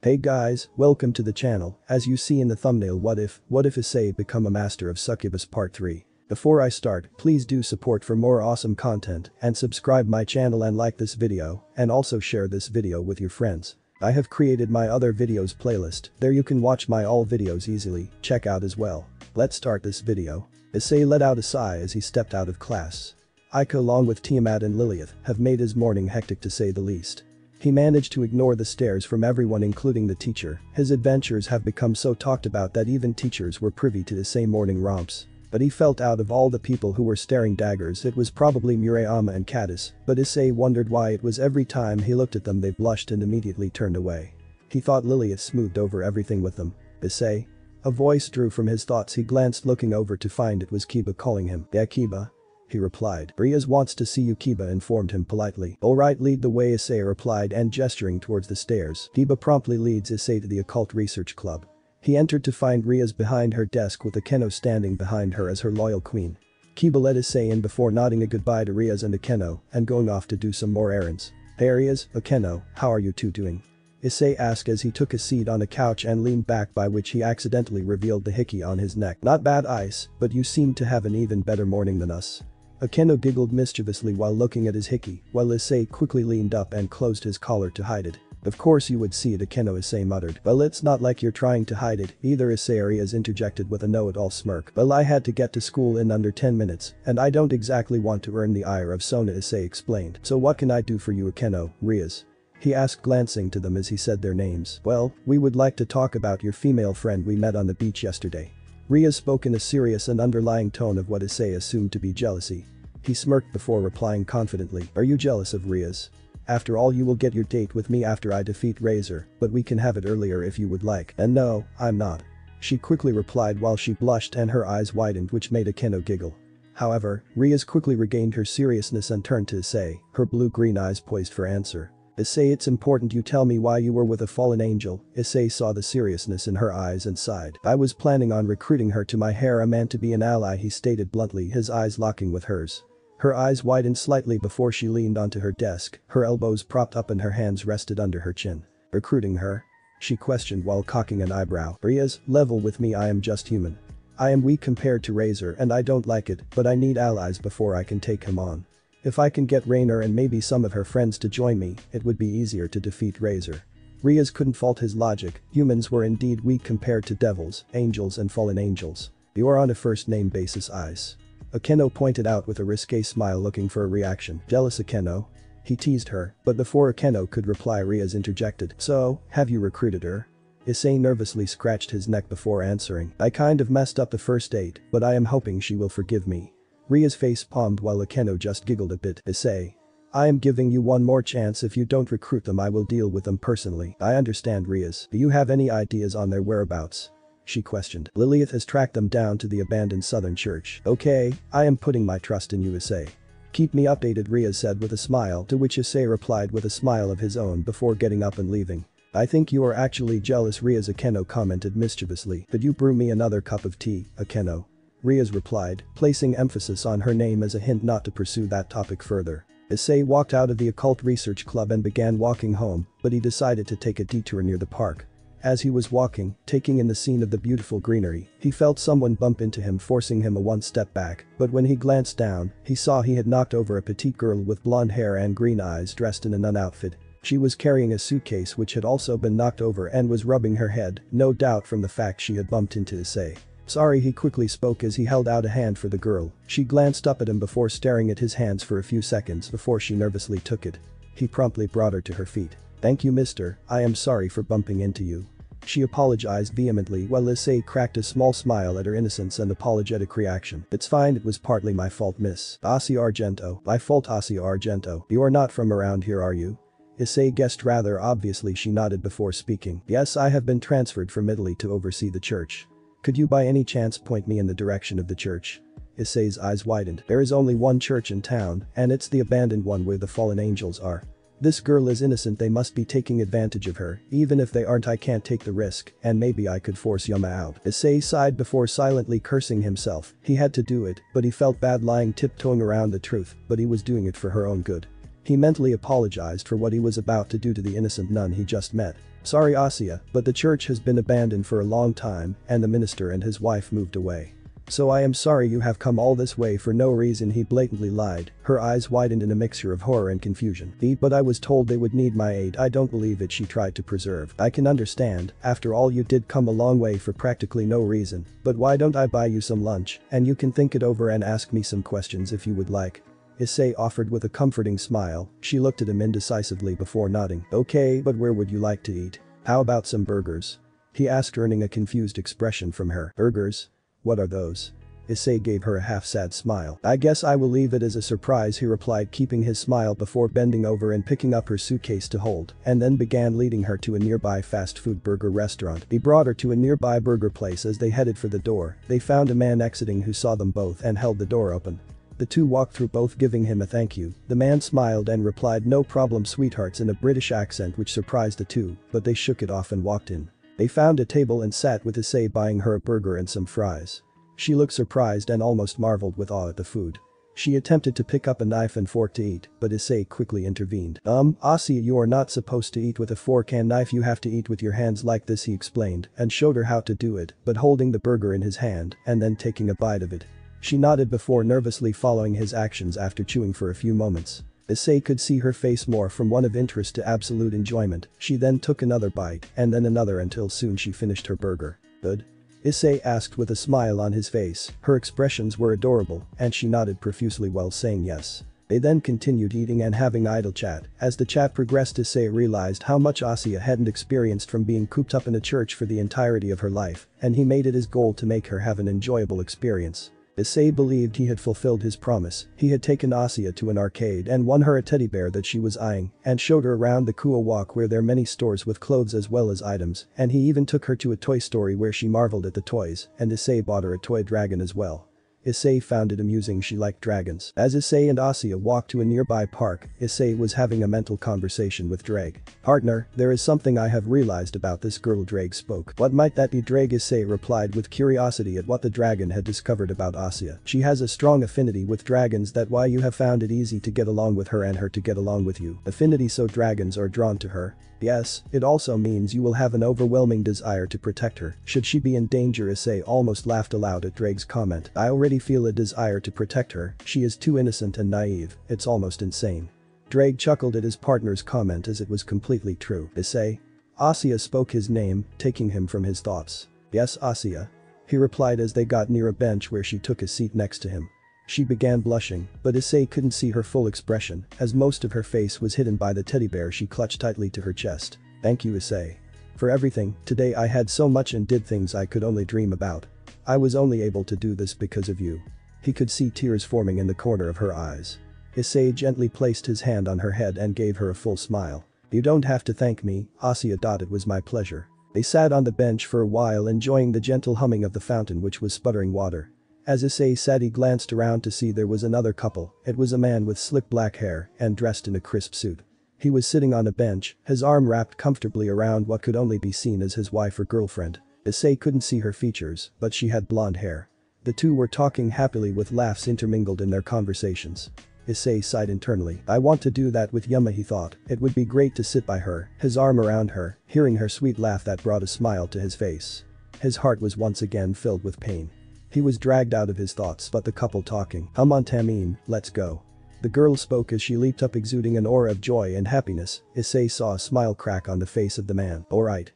Hey guys, welcome to the channel. As you see in the thumbnail, what if Issei become a master of Succubus part 3. Before I start, please do support for more awesome content and subscribe my channel and like this video and also share this video with your friends. I have created my other videos playlist, there you can watch my all videos easily, check out as well. Let's start this video. Issei let out a sigh as he stepped out of class. Ika along with Tiamat and Lilith have made his morning hectic to say the least. He managed to ignore the stares from everyone including the teacher. His adventures have become so talked about that even teachers were privy to the same morning romps. But he felt out of all the people who were staring daggers it was probably Murayama and Caddis, but Issei wondered why it was every time he looked at them they blushed and immediately turned away. He thought Lilith smoothed over everything with them. Issei? A voice drew from his thoughts. He glanced looking over to find it was Kiba calling him. Yeah, Kiba? He replied. Riaz wants to see you, Kiba informed him politely. Alright, lead the way, Issei replied and gesturing towards the stairs. Kiba promptly leads Issei to the occult research club. He entered to find Riaz behind her desk with Akeno standing behind her as her loyal queen. Kiba let Issei in before nodding a goodbye to Riaz and Akeno and going off to do some more errands. Hey Riaz, Akeno, how are you two doing? Issei asked as he took a seat on a couch and leaned back, by which he accidentally revealed the hickey on his neck. Not bad, Ice, but you seem to have an even better morning than us. Akeno giggled mischievously while looking at his hickey, while Issei quickly leaned up and closed his collar to hide it. Of course you would see it, Akeno, Issei muttered. Well, it's not like you're trying to hide it either, Issei Riaz interjected with a know-it-all smirk. Well, I had to get to school in under 10 minutes, and I don't exactly want to earn the ire of Sona, Issei explained. So what can I do for you, Akeno, Riaz? He asked, glancing to them as he said their names. Well, we would like to talk about your female friend we met on the beach yesterday. Riaz spoke in a serious and underlying tone of what Issei assumed to be jealousy. He smirked before replying confidently. Are you jealous of Riaz? After all, you will get your date with me after I defeat Razor, but we can have it earlier if you would like. And no, I'm not. She quickly replied while she blushed and her eyes widened, which made Akeno giggle. However, Riaz quickly regained her seriousness and turned to Issei, her blue-green eyes poised for answer. Issei, it's important you tell me why you were with a fallen angel. Issei saw the seriousness in her eyes and sighed. I was planning on recruiting her to my harem to be an ally, he stated bluntly, his eyes locking with hers. Her eyes widened slightly before she leaned onto her desk, her elbows propped up and her hands rested under her chin. Recruiting her? She questioned while cocking an eyebrow. Riaz, level with me, I am just human. I am weak compared to Razor and I don't like it, but I need allies before I can take him on. If I can get Raynor and maybe some of her friends to join me, it would be easier to defeat Razor. Riaz couldn't fault his logic. Humans were indeed weak compared to devils, angels and fallen angels. You're on a first name basis, Ice. Akeno pointed out with a risque smile, looking for a reaction. Jealous, Akeno? He teased her, but before Akeno could reply, Riaz interjected. So, have you recruited her? Issei nervously scratched his neck before answering. I kind of messed up the first date, but I am hoping she will forgive me. Riaz face palmed while Akeno just giggled a bit. Issei. I am giving you one more chance. If you don't recruit them I will deal with them personally. I understand, Riaz. Do you have any ideas on their whereabouts? She questioned. Lilith has tracked them down to the abandoned southern church. Okay, I am putting my trust in you, Issei. Keep me updated, Riaz said with a smile, to which Issei replied with a smile of his own before getting up and leaving. I think you are actually jealous, Riaz, Akeno commented mischievously. Could you brew me another cup of tea, Akeno? Riaz replied, placing emphasis on her name as a hint not to pursue that topic further. Issei walked out of the occult research club and began walking home, but he decided to take a detour near the park. As he was walking, taking in the scene of the beautiful greenery, he felt someone bump into him, forcing him a one step back, but when he glanced down, he saw he had knocked over a petite girl with blonde hair and green eyes dressed in a nun outfit. She was carrying a suitcase which had also been knocked over and was rubbing her head, no doubt from the fact she had bumped into Issei. Sorry, he quickly spoke as he held out a hand for the girl. She glanced up at him before staring at his hands for a few seconds before she nervously took it. He promptly brought her to her feet. Thank you, mister, I am sorry for bumping into you. She apologized vehemently while Issei cracked a small smile at her innocence and apologetic reaction. It's fine, it was partly my fault, Miss Issei Argento. My fault, Issei Argento. You are not from around here, are you? Issei guessed rather obviously. She nodded before speaking. Yes, I have been transferred from Italy to oversee the church. Could you by any chance point me in the direction of the church? Issei's eyes widened. There is only one church in town, and it's the abandoned one where the fallen angels are. This girl is innocent, they must be taking advantage of her. Even if they aren't I can't take the risk, and maybe I could force Yuma out. Issei sighed before silently cursing himself. He had to do it, but he felt bad lying tiptoeing around the truth, but he was doing it for her own good. He mentally apologized for what he was about to do to the innocent nun he just met. Sorry Asya, but the church has been abandoned for a long time and the minister and his wife moved away. So I am sorry you have come all this way for no reason, he blatantly lied, her eyes widened in a mixture of horror and confusion. But I was told they would need my aid, I don't believe it, she tried to persevere. I can understand, after all you did come a long way for practically no reason, but why don't I buy you some lunch, and you can think it over and ask me some questions if you would like. Issei offered with a comforting smile, she looked at him indecisively before nodding. Okay, but where would you like to eat? How about some burgers? He asked, earning a confused expression from her. Burgers? What are those? Issei gave her a half-sad smile. I guess I will leave it as a surprise, he replied, keeping his smile before bending over and picking up her suitcase to hold, and then began leading her to a nearby fast food burger restaurant. He brought her to a nearby burger place. As they headed for the door, they found a man exiting who saw them both and held the door open. The two walked through, both giving him a thank you. The man smiled and replied, "No problem sweethearts," in a British accent which surprised the two, but they shook it off and walked in. They found a table and sat with Issei, buying her a burger and some fries. She looked surprised and almost marveled with awe at the food. She attempted to pick up a knife and fork to eat, but Issei quickly intervened. Asya, you are not supposed to eat with a fork and knife, you have to eat with your hands like this, he explained, and showed her how to do it, but holding the burger in his hand and then taking a bite of it. She nodded before nervously following his actions after chewing for a few moments. Issei could see her face morph from one of interest to absolute enjoyment. She then took another bite and then another until soon she finished her burger. Good? Issei asked with a smile on his face. Her expressions were adorable and she nodded profusely while saying yes. They then continued eating and having idle chat. As the chat progressed, Issei realized how much Asya hadn't experienced from being cooped up in a church for the entirety of her life, and he made it his goal to make her have an enjoyable experience. Issei believed he had fulfilled his promise. He had taken Asya to an arcade and won her a teddy bear that she was eyeing and showed her around the cool walk where there are many stores with clothes as well as items, and he even took her to a toy store where she marveled at the toys, and Issei bought her a toy dragon as well. Issei found it amusing she liked dragons. As Issei and Asya walked to a nearby park, Issei was having a mental conversation with Drake. Partner, there is something I have realized about this girl, Drake spoke. What might that be? Drake Issei replied with curiosity at what the dragon had discovered about Asya. She has a strong affinity with dragons, that why you have found it easy to get along with her and her to get along with you. Affinity, so dragons are drawn to her. Yes, it also means you will have an overwhelming desire to protect her should she be in danger. Issei almost laughed aloud at Drake's comment. I already feel a desire to protect her, she is too innocent and naive, it's almost insane. Drake chuckled at his partner's comment as it was completely true. Issei? Asya spoke his name, taking him from his thoughts. Yes, Asya. He replied as they got near a bench where she took a seat next to him. She began blushing, but Issei couldn't see her full expression as most of her face was hidden by the teddy bear she clutched tightly to her chest. Thank you, Issei. For everything, today I had so much and did things I could only dream about. I was only able to do this because of you. He could see tears forming in the corner of her eyes. Issei gently placed his hand on her head and gave her a full smile. You don't have to thank me, Asya. It was my pleasure. They sat on the bench for a while, enjoying the gentle humming of the fountain which was sputtering water. As Issei sat, he glanced around to see there was another couple. It was a man with slick black hair and dressed in a crisp suit. He was sitting on a bench, his arm wrapped comfortably around what could only be seen as his wife or girlfriend. Issei couldn't see her features, but she had blonde hair. The two were talking happily with laughs intermingled in their conversations. Issei sighed internally. I want to do that with Yuma, he thought. It would be great to sit by her, his arm around her, hearing her sweet laugh that brought a smile to his face. His heart was once again filled with pain. He was dragged out of his thoughts, but the couple talking. Come on Tamim, let's go. The girl spoke as she leaped up, exuding an aura of joy and happiness. Issei saw a smile crack on the face of the man. Alright.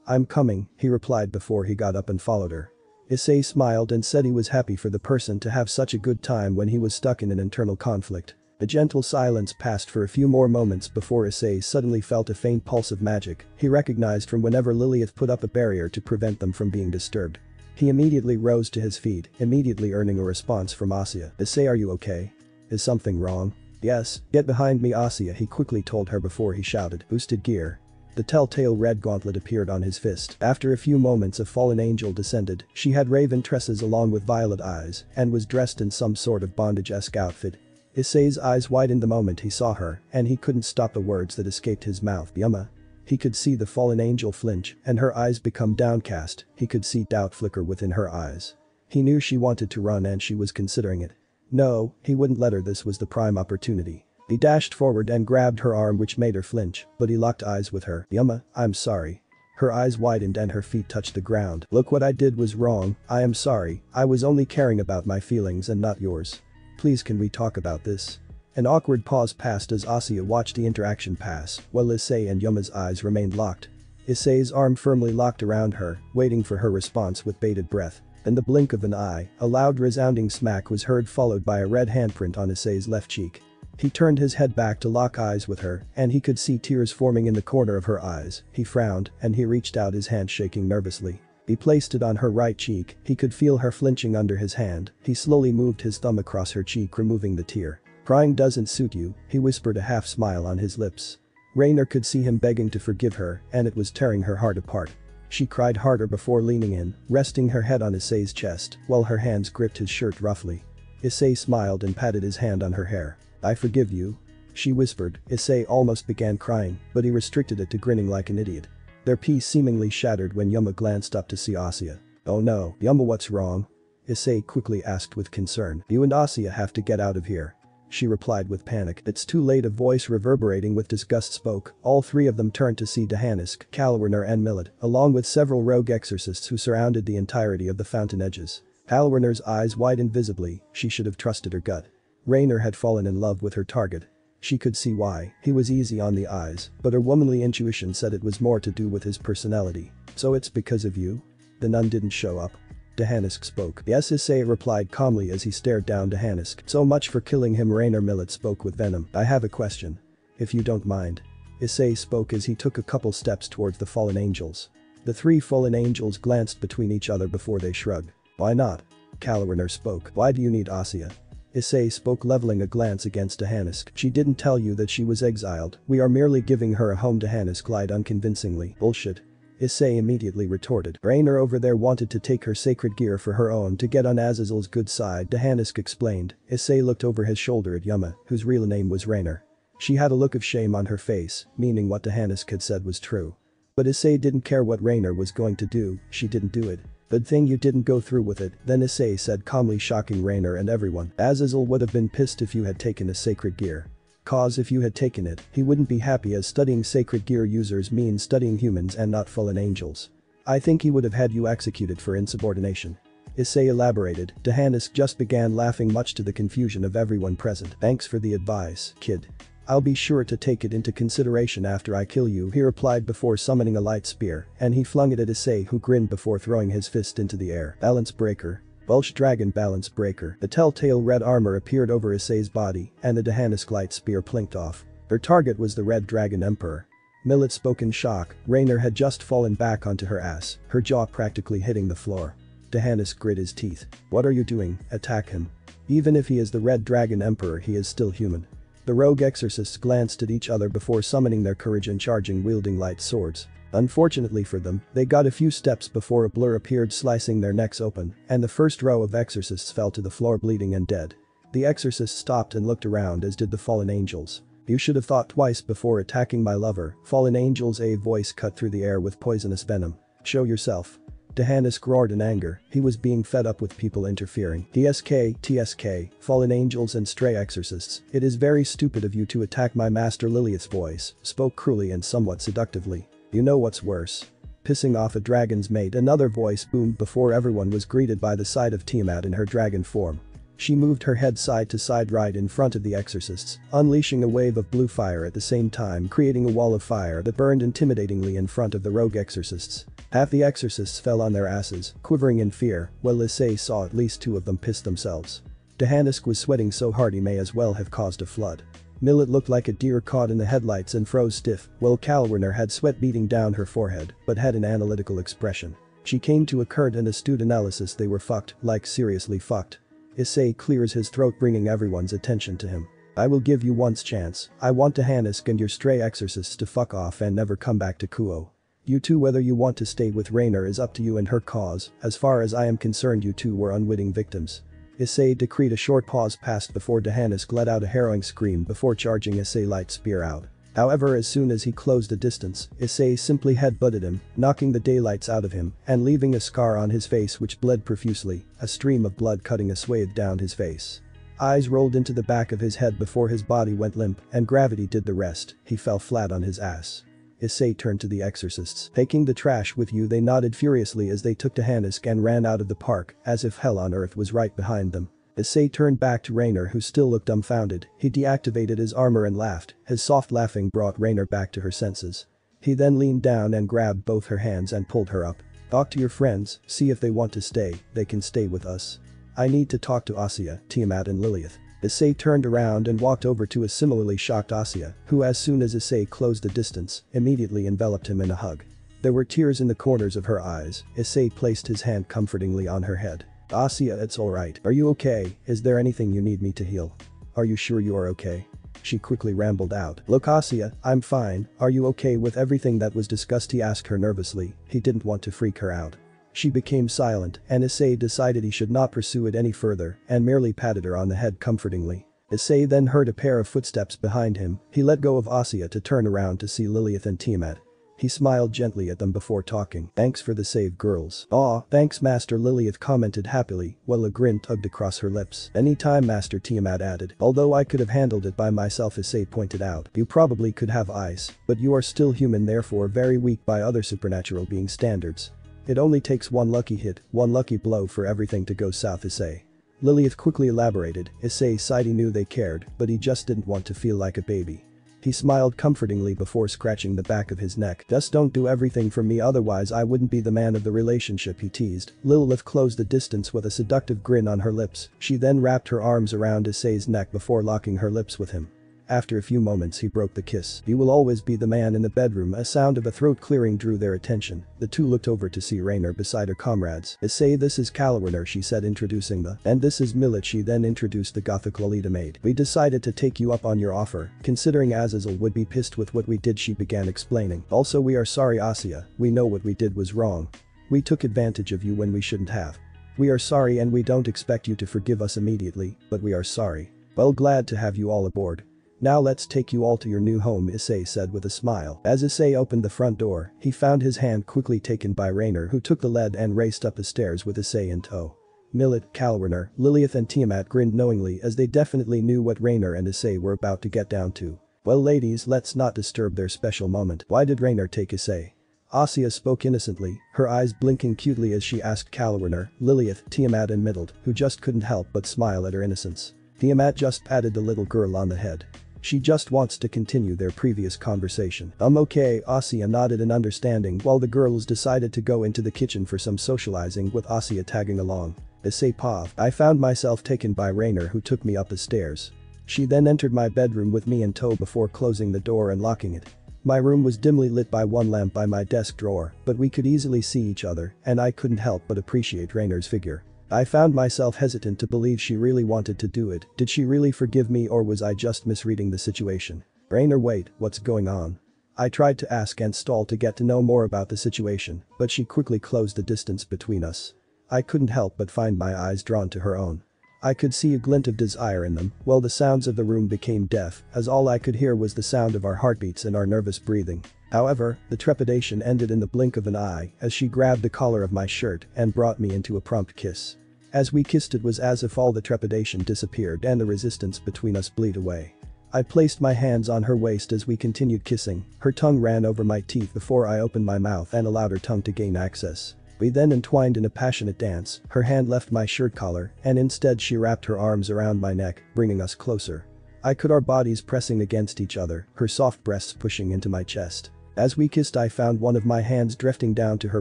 I'm coming, he replied before he got up and followed her. Issei smiled and said he was happy for the person to have such a good time when he was stuck in an internal conflict. A gentle silence passed for a few more moments before Issei suddenly felt a faint pulse of magic he recognized from whenever Lilith put up a barrier to prevent them from being disturbed. He immediately rose to his feet, immediately earning a response from Asya. Issei, are you okay? Is something wrong? Yes, get behind me Asya, he quickly told her before he shouted. Boosted gear. The telltale red gauntlet appeared on his fist. After a few moments, a fallen angel descended. She had raven tresses along with violet eyes and was dressed in some sort of bondage-esque outfit. Issei's eyes widened the moment he saw her, and he couldn't stop the words that escaped his mouth. Yuma. He could see the fallen angel flinch and her eyes become downcast. He could see doubt flicker within her eyes. He knew she wanted to run and she was considering it. No, he wouldn't let her. This was the prime opportunity. He dashed forward and grabbed her arm, which made her flinch, but he locked eyes with her. Yuma, I'm sorry. Her eyes widened and her feet touched the ground. Look, what I did was wrong, I am sorry, I was only caring about my feelings and not yours. Please, can we talk about this? An awkward pause passed as Asuya watched the interaction pass, while Issei and Yuma's eyes remained locked. Issei's arm firmly locked around her, waiting for her response with bated breath. In the blink of an eye, a loud resounding smack was heard, followed by a red handprint on Issei's left cheek. He turned his head back to lock eyes with her, and he could see tears forming in the corner of her eyes. He frowned, and he reached out his hand, shaking nervously. He placed it on her right cheek. He could feel her flinching under his hand. He slowly moved his thumb across her cheek, removing the tear. Crying doesn't suit you, he whispered, a half smile on his lips. Rainer could see him begging to forgive her, and it was tearing her heart apart. She cried harder before leaning in, resting her head on Issei's chest, while her hands gripped his shirt roughly. Issei smiled and patted his hand on her hair. I forgive you. She whispered. Issei almost began crying, but he restricted it to grinning like an idiot. Their peace seemingly shattered when Yuma glanced up to see Asuya. Oh no, Yuma, what's wrong? Issei quickly asked with concern. You and Asuya have to get out of here. She replied with panic. It's too late, a voice reverberating with disgust spoke. All three of them turned to see Dehanisk, Kalwerner and Millet, along with several rogue exorcists who surrounded the entirety of the fountain edges. Kalwerner's eyes widened visibly. She should have trusted her gut. Rainer had fallen in love with her target. She could see why. He was easy on the eyes, but her womanly intuition said it was more to do with his personality. So it's because of you? The nun didn't show up. Dehanisk spoke. Yes, Issei replied calmly as he stared down Dehanisk. So much for killing him. Rainer. Millet spoke with venom. I have a question. If you don't mind. Issei spoke as he took a couple steps towards the fallen angels. The three fallen angels glanced between each other before they shrugged. Why not? Kalwerner spoke. Why do you need Asuya? Issei spoke, leveling a glance against Dehanisk. She didn't tell you that she was exiled. We are merely giving her a home. Dehanisk lied unconvincingly. Bullshit. Issei immediately retorted. Rainer over there wanted to take her sacred gear for her own to get on Azazel's good side, Dehanisk explained. Issei looked over his shoulder at Yuma, whose real name was Rainer. She had a look of shame on her face, meaning what Dehanisk had said was true. But Issei didn't care what Rainer was going to do, she didn't do it. Good thing you didn't go through with it, then Issei said calmly, shocking Rainer and everyone. Azazel would have been pissed if you had taken his sacred gear. Cause if you had taken it, he wouldn't be happy, as studying sacred gear users means studying humans and not fallen angels. I think he would have had you executed for insubordination. Issei elaborated. Dehanisk just began laughing, much to the confusion of everyone present. Thanks for the advice, kid. I'll be sure to take it into consideration after I kill you, he replied before summoning a light spear, and he flung it at Issei, who grinned before throwing his fist into the air. Balance breaker. Welsh dragon balance breaker. The telltale red armor appeared over Issei's body, and the Dehanisk light spear plinked off. Her target was the red dragon emperor. Millet spoke in shock. Rainer had just fallen back onto her ass, her jaw practically hitting the floor. Dehanisk grit his teeth. What are you doing? Attack him. Even if he is the red dragon emperor, he is still human. The rogue exorcists glanced at each other before summoning their courage and charging, wielding light swords. Unfortunately for them, they got a few steps before a blur appeared, slicing their necks open, and the first row of exorcists fell to the floor bleeding and dead. The exorcists stopped and looked around, as did the fallen angels. You should have thought twice before attacking my lover, fallen angels. A voice cut through the air with poisonous venom. Show yourself. Dehanisk roared in anger. He was being fed up with people interfering. TSK, fallen angels and stray exorcists. It is very stupid of you to attack my master. Lilith's voice spoke cruelly and somewhat seductively. You know what's worse? Pissing off a dragon's mate. Another voice boomed before everyone was greeted by the sight of Tiamat in her dragon form. She moved her head side to side right in front of the exorcists, unleashing a wave of blue fire at the same time, creating a wall of fire that burned intimidatingly in front of the rogue exorcists. Half the exorcists fell on their asses, quivering in fear, while Issei saw at least two of them piss themselves. Dehanisk was sweating so hard he may as well have caused a flood. Millet looked like a deer caught in the headlights and froze stiff, while Kalwerner had sweat beating down her forehead, but had an analytical expression. She came to a curt and astute analysis. They were fucked, like seriously fucked. Issei clears his throat, bringing everyone's attention to him. I will give you one chance. I want Dehanisk and your stray exorcists to fuck off and never come back to Kuo. You two, whether you want to stay with Rainer is up to you and her cause. As far as I am concerned, you two were unwitting victims. Issei decreed. A short pause passed before Dehanisk let out a harrowing scream before charging Issei light spear out. However, as soon as he closed the distance, Issei simply headbutted him, knocking the daylights out of him and leaving a scar on his face which bled profusely, a stream of blood cutting a swathe down his face. Eyes rolled into the back of his head before his body went limp, and gravity did the rest. He fell flat on his ass. Issei turned to the exorcists. Taking the trash with you, they nodded furiously as they took Tehanisk and ran out of the park, as if hell on earth was right behind them. Issei turned back to Rainer, who still looked dumbfounded. He deactivated his armor and laughed. His soft laughing brought Rainer back to her senses. He then leaned down and grabbed both her hands and pulled her up. Talk to your friends, see if they want to stay, they can stay with us. I need to talk to Asya, Tiamat and Lilith. Issei turned around and walked over to a similarly shocked Asya, who as soon as Issei closed the distance, immediately enveloped him in a hug. There were tears in the corners of her eyes. Issei placed his hand comfortingly on her head. Asya, it's alright. Are you okay? Is there anything you need me to heal? Are you sure you are okay? She quickly rambled out. Look Asya, I'm fine. Are you okay with everything that was discussed? He asked her nervously. He didn't want to freak her out. She became silent, and Issei decided he should not pursue it any further and merely patted her on the head comfortingly. Issei then heard a pair of footsteps behind him. He let go of Asya to turn around to see Lilith and Tiamat. He smiled gently at them before talking. Thanks for the save, girls. Aw, thanks Master, Lilith commented happily, while a grin tugged across her lips. Anytime, Master, Tiamat added. Although I could have handled it by myself, Issei pointed out. You probably could have ice, but you are still human, therefore very weak by other supernatural being standards. It only takes one lucky hit, one lucky blow for everything to go south, Issei. Lilith quickly elaborated. Issei sighed. He knew they cared, but he just didn't want to feel like a baby. He smiled comfortingly before scratching the back of his neck. Just don't do everything for me, otherwise I wouldn't be the man of the relationship, he teased. Lilith closed the distance with a seductive grin on her lips. She then wrapped her arms around Issei's neck before locking her lips with him. After a few moments he broke the kiss. You will always be the man in the bedroom. A sound of a throat clearing drew their attention. The two looked over to see Rainer beside her comrades. Issei, this is Kalawiner, she said, introducing the. And this is Millet. She then introduced the Gothic Lolita maid. We decided to take you up on your offer, considering Azazel would be pissed with what we did, she began explaining. Also, we are sorry Asya, we know what we did was wrong. We took advantage of you when we shouldn't have. We are sorry and we don't expect you to forgive us immediately, but we are sorry. Well, glad to have you all aboard. Now let's take you all to your new home, Issei said with a smile. As Issei opened the front door, he found his hand quickly taken by Rainer, who took the lead and raced up the stairs with Issei in tow. Millet, Kalawiner, Lilith and Tiamat grinned knowingly as they definitely knew what Rainer and Issei were about to get down to. Well ladies, let's not disturb their special moment. Why did Rainer take Issei? Asya spoke innocently, her eyes blinking cutely as she asked Kalawiner, Lilith, Tiamat and Middled, who just couldn't help but smile at her innocence. Tiamat just patted the little girl on the head. She just wants to continue their previous conversation. Okay, Asya nodded in understanding while the girls decided to go into the kitchen for some socializing with Asya tagging along. Issei paused. I found myself taken by Rainer, who took me up the stairs. She then entered my bedroom with me in tow before closing the door and locking it. My room was dimly lit by one lamp by my desk drawer, but we could easily see each other and I couldn't help but appreciate Rainer's figure. I found myself hesitant to believe she really wanted to do it. Did she really forgive me, or was I just misreading the situation? Rainer, wait, what's going on? I tried to ask and stall to get to know more about the situation, but she quickly closed the distance between us. I couldn't help but find my eyes drawn to her own. I could see a glint of desire in them, while the sounds of the room became deaf, as all I could hear was the sound of our heartbeats and our nervous breathing. However, the trepidation ended in the blink of an eye as she grabbed the collar of my shirt and brought me into a prompt kiss. As we kissed, it was as if all the trepidation disappeared and the resistance between us bled away. I placed my hands on her waist as we continued kissing. Her tongue ran over my teeth before I opened my mouth and allowed her tongue to gain access. We then entwined in a passionate dance. Her hand left my shirt collar and instead she wrapped her arms around my neck, bringing us closer. I could our bodies pressing against each other, her soft breasts pushing into my chest. As we kissed, I found one of my hands drifting down to her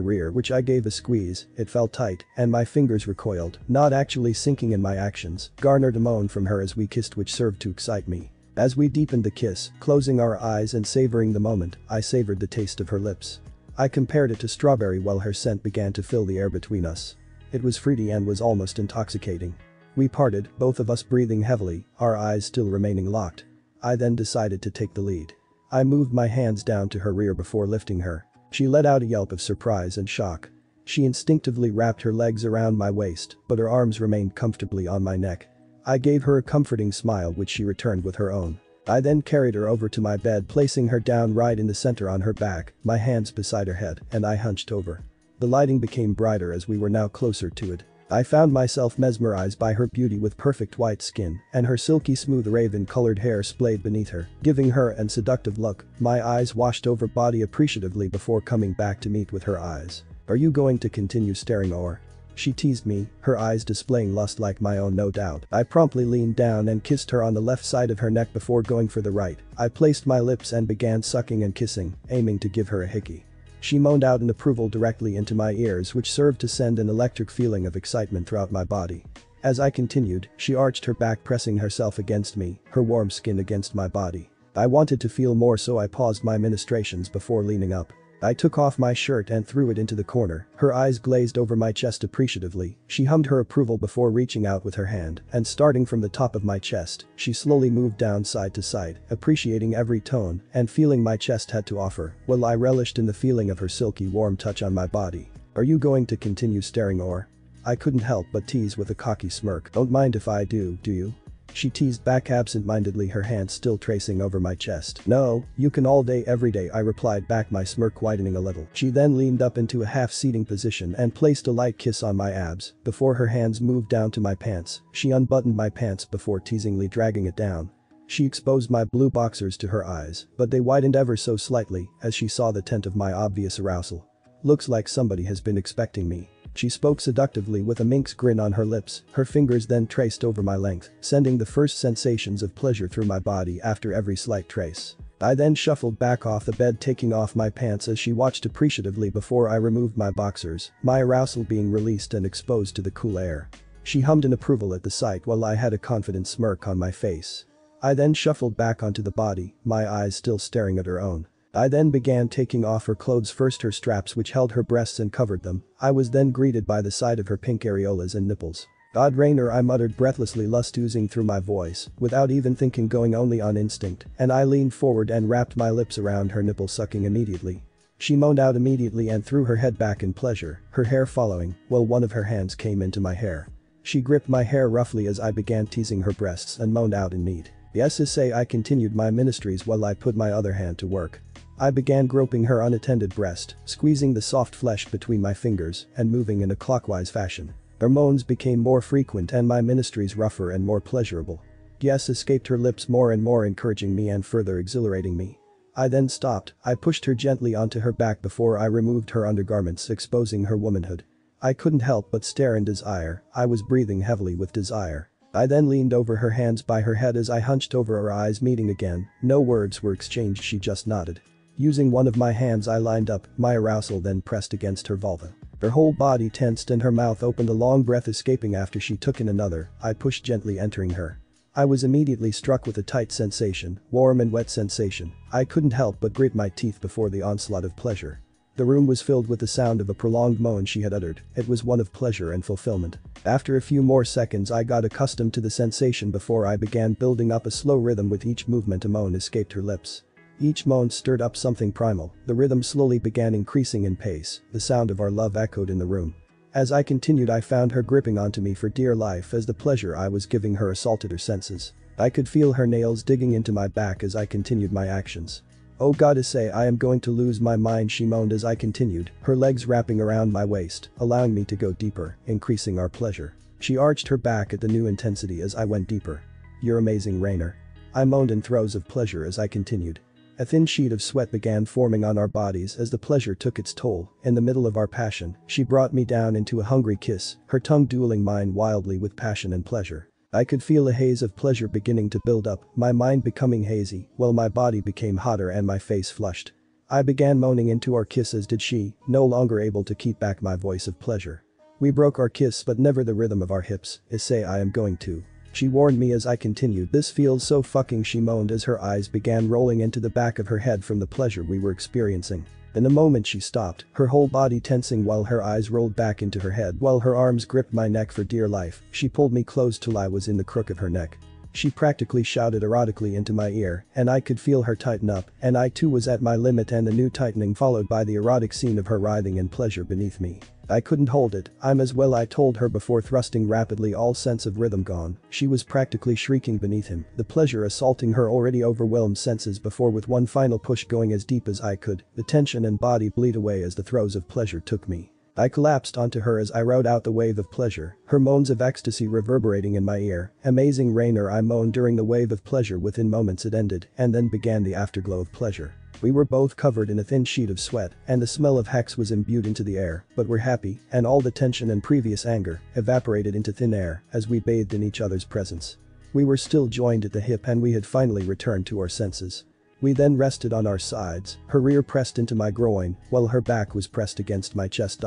rear, which I gave a squeeze. It felt tight and my fingers recoiled, not actually sinking in my actions. Garnered a moan from her as we kissed, which served to excite me. As we deepened the kiss, closing our eyes and savoring the moment, I savored the taste of her lips. I compared it to strawberry while her scent began to fill the air between us. It was fruity and was almost intoxicating. We parted, both of us breathing heavily, our eyes still remaining locked. I then decided to take the lead. I moved my hands down to her rear before lifting her. She let out a yelp of surprise and shock. She instinctively wrapped her legs around my waist, but her arms remained comfortably on my neck. I gave her a comforting smile, which she returned with her own. I then carried her over to my bed, placing her down right in the center on her back, my hands beside her head, and I hunched over. The lighting became brighter as we were now closer to it. I found myself mesmerized by her beauty with perfect white skin and her silky smooth raven-colored hair splayed beneath her, giving her an seductive look. My eyes washed over body appreciatively before coming back to meet with her eyes. "Are you going to continue staring or?" She teased me, her eyes displaying lust like my own, no doubt. I promptly leaned down and kissed her on the left side of her neck before going for the right. I placed my lips and began sucking and kissing, aiming to give her a hickey. She moaned out in approval directly into my ears, which served to send an electric feeling of excitement throughout my body. As I continued, she arched her back, pressing herself against me, her warm skin against my body. I wanted to feel more, so I paused my ministrations before leaning up. I took off my shirt and threw it into the corner, her eyes glazed over my chest appreciatively. She hummed her approval before reaching out with her hand, and starting from the top of my chest, she slowly moved down side to side, appreciating every tone and feeling my chest had to offer, while I relished in the feeling of her silky warm touch on my body. "Are you going to continue staring or?" I couldn't help but tease with a cocky smirk. "Don't mind if I do you?" She teased back absent-mindedly, her hand still tracing over my chest. "No, you can all day every day," I replied back, my smirk widening a little. She then leaned up into a half-seating position and placed a light kiss on my abs. Before her hands moved down to my pants, she unbuttoned my pants before teasingly dragging it down. She exposed my blue boxers to her eyes, but they widened ever so slightly as she saw the tent of my obvious arousal. "Looks like somebody has been expecting me." She spoke seductively with a minx grin on her lips, her fingers then traced over my length, sending the first sensations of pleasure through my body after every slight trace. I then shuffled back off the bed, taking off my pants as she watched appreciatively before I removed my boxers, my arousal being released and exposed to the cool air. She hummed in approval at the sight while I had a confident smirk on my face. I then shuffled back onto the body, my eyes still staring at her own. I then began taking off her clothes, first her straps which held her breasts and covered them. I was then greeted by the sight of her pink areolas and nipples. "God Rainer," I muttered breathlessly, lust oozing through my voice, without even thinking, going only on instinct, and I leaned forward and wrapped my lips around her nipple, sucking immediately. She moaned out immediately and threw her head back in pleasure, her hair following, while one of her hands came into my hair. She gripped my hair roughly as I began teasing her breasts and moaned out in need. "Yes, Issei," I continued my ministries while I put my other hand to work. I began groping her unattended breast, squeezing the soft flesh between my fingers and moving in a clockwise fashion. Her moans became more frequent and my ministries rougher and more pleasurable. "Yes," escaped her lips, more and more encouraging me and further exhilarating me. I then stopped. I pushed her gently onto her back before I removed her undergarments, exposing her womanhood. I couldn't help but stare in desire. I was breathing heavily with desire. I then leaned over her, hands by her head as I hunched over, our eyes meeting again. No words were exchanged, she just nodded. Using one of my hands, I lined up, my arousal then pressed against her vulva. Her whole body tensed and her mouth opened, a long breath escaping after she took in another. I pushed gently, entering her. I was immediately struck with a tight sensation, warm and wet sensation. I couldn't help but grit my teeth before the onslaught of pleasure. The room was filled with the sound of a prolonged moan she had uttered. It was one of pleasure and fulfillment. After a few more seconds, I got accustomed to the sensation before I began building up a slow rhythm. With each movement, a moan escaped her lips. Each moan stirred up something primal. The rhythm slowly began increasing in pace. The sound of our love echoed in the room. As I continued, I found her gripping onto me for dear life as the pleasure I was giving her assaulted her senses. I could feel her nails digging into my back as I continued my actions. "Oh God, Issei, I am going to lose my mind," she moaned as I continued, her legs wrapping around my waist, allowing me to go deeper, increasing our pleasure. She arched her back at the new intensity as I went deeper. "You're amazing, Rainer," I moaned in throes of pleasure as I continued. A thin sheet of sweat began forming on our bodies as the pleasure took its toll. In the middle of our passion, she brought me down into a hungry kiss, her tongue dueling mine wildly with passion and pleasure. I could feel a haze of pleasure beginning to build up, my mind becoming hazy, while my body became hotter and my face flushed. I began moaning into our kiss, as did she, no longer able to keep back my voice of pleasure. We broke our kiss, but never the rhythm of our hips. "Issei, I am going to," she warned me as I continued. "This feels so fucking," she moaned as her eyes began rolling into the back of her head from the pleasure we were experiencing. In a moment she stopped, her whole body tensing while her eyes rolled back into her head while her arms gripped my neck for dear life. She pulled me close till I was in the crook of her neck. She practically shouted erotically into my ear, and I could feel her tighten up, and I too was at my limit, and the new tightening followed by the erotic scene of her writhing in pleasure beneath me. I couldn't hold it. "I'm as well," I told her before thrusting rapidly, all sense of rhythm gone. She was practically shrieking beneath him, the pleasure assaulting her already overwhelmed senses before with one final push going as deep as I could, the tension and body bleed away as the throes of pleasure took me. I collapsed onto her as I rode out the wave of pleasure, her moans of ecstasy reverberating in my ear. Amazing Rainer, I moaned during the wave of pleasure. Within moments it ended, and then began the afterglow of pleasure. We were both covered in a thin sheet of sweat, and the smell of hex was imbued into the air, but we're happy, and all the tension and previous anger evaporated into thin air as we bathed in each other's presence. We were still joined at the hip and we had finally returned to our senses. We then rested on our sides, her rear pressed into my groin, while her back was pressed against my chest.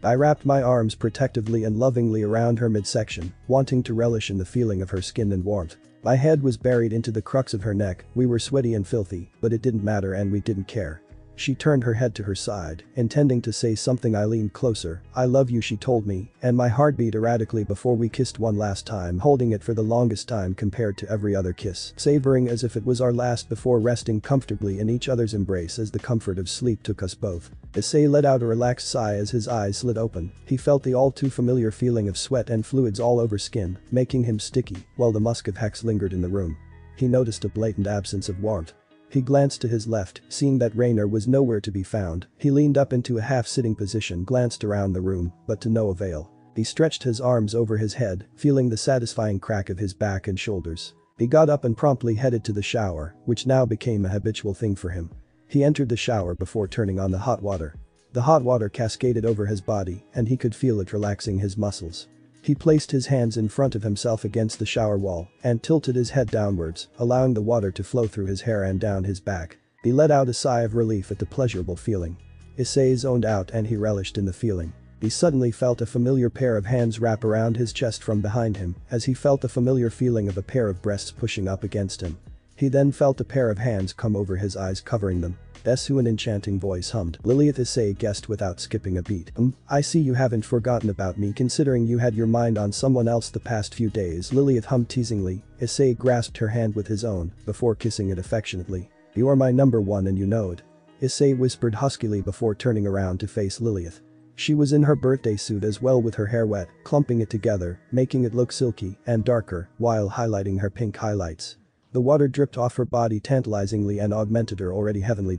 I wrapped my arms protectively and lovingly around her midsection, wanting to relish in the feeling of her skin and warmth. My head was buried into the crux of her neck. We were sweaty and filthy, but it didn't matter and we didn't care. She turned her head to her side, intending to say something. I leaned closer. I love you, she told me, and my heart beat erratically before we kissed one last time, holding it for the longest time compared to every other kiss, savoring as if it was our last before resting comfortably in each other's embrace as the comfort of sleep took us both. Issei let out a relaxed sigh as his eyes slid open. He felt the all too familiar feeling of sweat and fluids all over skin, making him sticky, while the musk of hex lingered in the room. He noticed a blatant absence of warmth. He glanced to his left, seeing that Rainer was nowhere to be found. He leaned up into a half-sitting position, glanced around the room, but to no avail. He stretched his arms over his head, feeling the satisfying crack of his back and shoulders. He got up and promptly headed to the shower, which now became a habitual thing for him. He entered the shower before turning on the hot water. The hot water cascaded over his body, and he could feel it relaxing his muscles. He placed his hands in front of himself against the shower wall and tilted his head downwards, allowing the water to flow through his hair and down his back. He let out a sigh of relief at the pleasurable feeling. Issei zoned out and he relished in the feeling. He suddenly felt a familiar pair of hands wrap around his chest from behind him as he felt the familiar feeling of a pair of breasts pushing up against him. He then felt a pair of hands come over his eyes, covering them. An enchanting voice hummed. Lilith, Issei guessed without skipping a beat. I see you haven't forgotten about me considering you had your mind on someone else the past few days, Lilith hummed teasingly. Issei grasped her hand with his own before kissing it affectionately. You are my number one and you know it. Issei whispered huskily before turning around to face Lilith. She was in her birthday suit as well, with her hair wet, clumping it together, making it look silky and darker while highlighting her pink highlights. The water dripped off her body tantalizingly and augmented her already heavenly.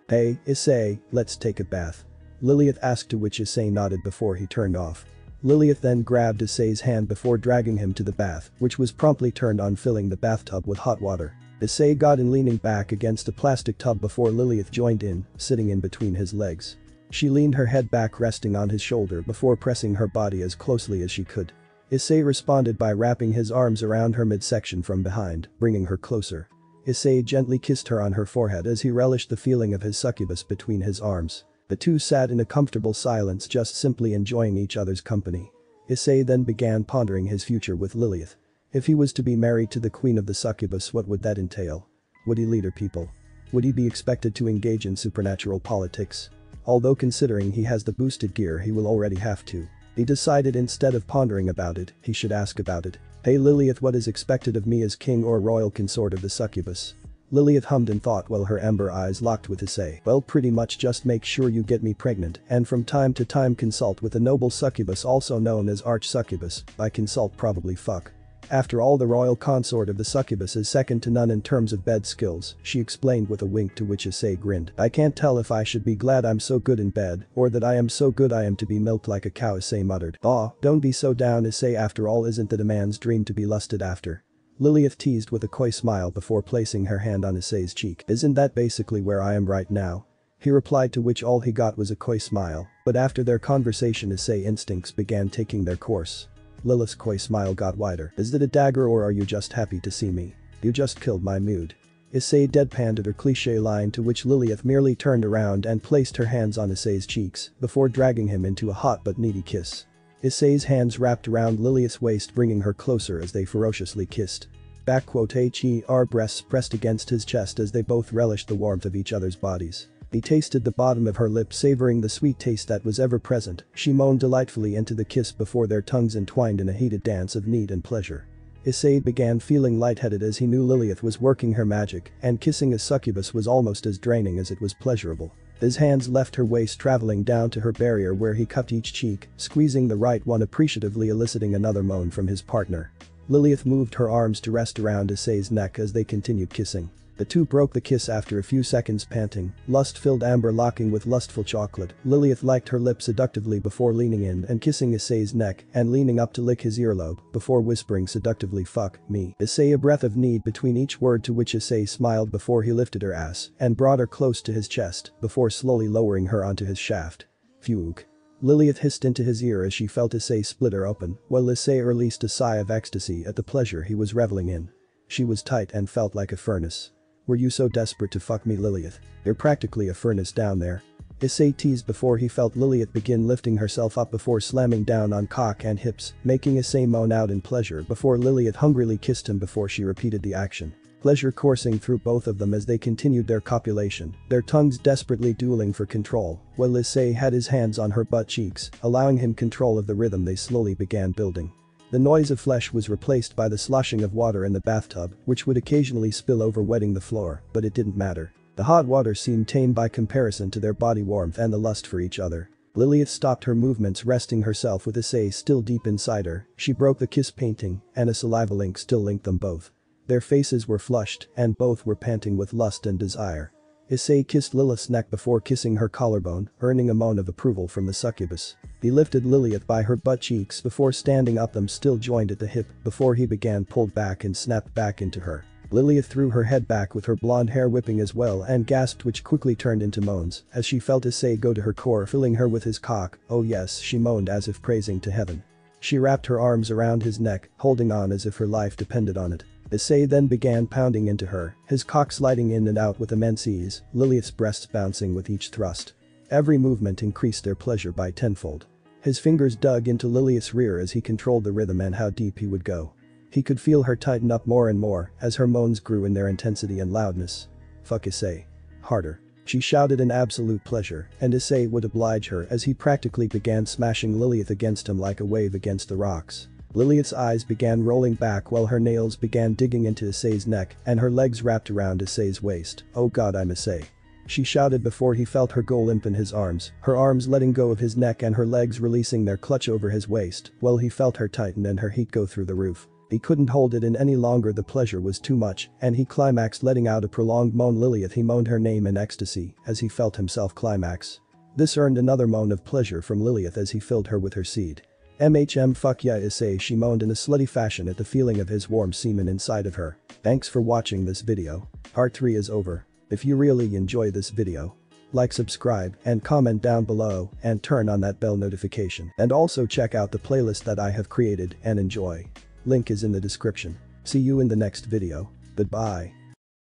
Hey, Issei, let's take a bath. Lilith asked, to which Issei nodded before he turned off. Lilith then grabbed Issei's hand before dragging him to the bath, which was promptly turned on, filling the bathtub with hot water. Issei got in, leaning back against a plastic tub before Lilith joined in, sitting in between his legs. She leaned her head back, resting on his shoulder before pressing her body as closely as she could. Issei responded by wrapping his arms around her midsection from behind, bringing her closer. Issei gently kissed her on her forehead as he relished the feeling of his succubus between his arms. The two sat in a comfortable silence, just simply enjoying each other's company. Issei then began pondering his future with Lilith. If he was to be married to the queen of the succubus, what would that entail? Would he lead her people? Would he be expected to engage in supernatural politics? Although considering he has the boosted gear, he will already have to. He decided instead of pondering about it, he should ask about it. Hey Lilith, what is expected of me as king or royal consort of the succubus? Lilith hummed in thought while her amber eyes locked with Issei. Well, pretty much just make sure you get me pregnant and from time to time consult with a noble succubus, also known as arch succubus. By consult, probably fuck. After all, the royal consort of the succubus is second to none in terms of bed skills, she explained with a wink, to which Issei grinned. I can't tell if I should be glad I'm so good in bed or that I am so good I am to be milked like a cow, Issei muttered. Aw, don't be so down, Issei, after all isn't that a man's dream to be lusted after? Lilith teased with a coy smile before placing her hand on Issei's cheek. Isn't that basically where I am right now? He replied, to which all he got was a coy smile, but after their conversation Issei instincts began taking their course. Lilith's coy smile got wider. Is that a dagger or are you just happy to see me? You just killed my mood. Issei deadpanned at her cliché line, to which Lilith merely turned around and placed her hands on Issei's cheeks before dragging him into a hot but needy kiss. Issei's hands wrapped around Lilith's waist, bringing her closer as they ferociously kissed. Her breasts pressed against his chest as they both relished the warmth of each other's bodies. He tasted the bottom of her lip, savoring the sweet taste that was ever present. She moaned delightfully into the kiss before their tongues entwined in a heated dance of need and pleasure. Issei began feeling lightheaded as he knew Lilith was working her magic, and kissing a succubus was almost as draining as it was pleasurable. His hands left her waist, traveling down to her barrier where he cupped each cheek, squeezing the right one appreciatively, eliciting another moan from his partner. Lilith moved her arms to rest around Issei's neck as they continued kissing. The two broke the kiss after a few seconds panting, lust-filled amber locking with lustful chocolate. Lilith liked her lips seductively before leaning in and kissing Issei's neck and leaning up to lick his earlobe before whispering seductively fuck me. Issei, a breath of need between each word, to which Issei smiled before he lifted her ass and brought her close to his chest before slowly lowering her onto his shaft. Fugue. Lilith hissed into his ear as she felt Issei split her open, while Issei released a sigh of ecstasy at the pleasure he was reveling in. She was tight and felt like a furnace. Were you so desperate to fuck me, Lilith? You're practically a furnace down there. Issei teased before he felt Lilith begin lifting herself up before slamming down on cock and hips, making Issei moan out in pleasure before Lilith hungrily kissed him before she repeated the action. Pleasure coursing through both of them as they continued their copulation, their tongues desperately dueling for control, while Issei had his hands on her butt cheeks, allowing him control of the rhythm they slowly began building. The noise of flesh was replaced by the sloshing of water in the bathtub, which would occasionally spill over, wetting the floor, but it didn't matter. The hot water seemed tame by comparison to their body warmth and the lust for each other. Lilith stopped her movements, resting herself with Issei still deep inside her. She broke the kiss painting, and a saliva link still linked them both. Their faces were flushed, and both were panting with lust and desire. Issei kissed Lilith's neck before kissing her collarbone, earning a moan of approval from the succubus. He lifted Lilith by her butt cheeks before standing up, them still joined at the hip, before he began pulled back and snapped back into her. Lilith threw her head back with her blonde hair whipping as well and gasped, which quickly turned into moans as she felt Issei go to her core, filling her with his cock. Oh yes, she moaned as if praising to heaven. She wrapped her arms around his neck, holding on as if her life depended on it. Issei then began pounding into her, his cock sliding in and out with immense ease, Lilith's breasts bouncing with each thrust. Every movement increased their pleasure by tenfold. His fingers dug into Lilith's rear as he controlled the rhythm and how deep he would go. He could feel her tighten up more and more as her moans grew in their intensity and loudness. Fuck Issei. Harder. She shouted in absolute pleasure, and Issei would oblige her as he practically began smashing Lilith against him like a wave against the rocks. Lilith's eyes began rolling back while her nails began digging into Issei's neck and her legs wrapped around Issei's waist. Oh god, I'm Issei. She shouted before he felt her go limp in his arms, her arms letting go of his neck and her legs releasing their clutch over his waist, while he felt her tighten and her heat go through the roof. He couldn't hold it in any longer, the pleasure was too much, and he climaxed, letting out a prolonged moan. Lilith, he moaned her name in ecstasy as he felt himself climax. This earned another moan of pleasure from Lilith as he filled her with her seed. Fuck yeah Issei, she moaned in a slutty fashion at the feeling of his warm semen inside of her. Thanks for watching this video. Part 3 is over. If you really enjoy this video, like, subscribe, and comment down below, and turn on that bell notification. And also check out the playlist that I have created and enjoy. Link is in the description. See you in the next video. Goodbye.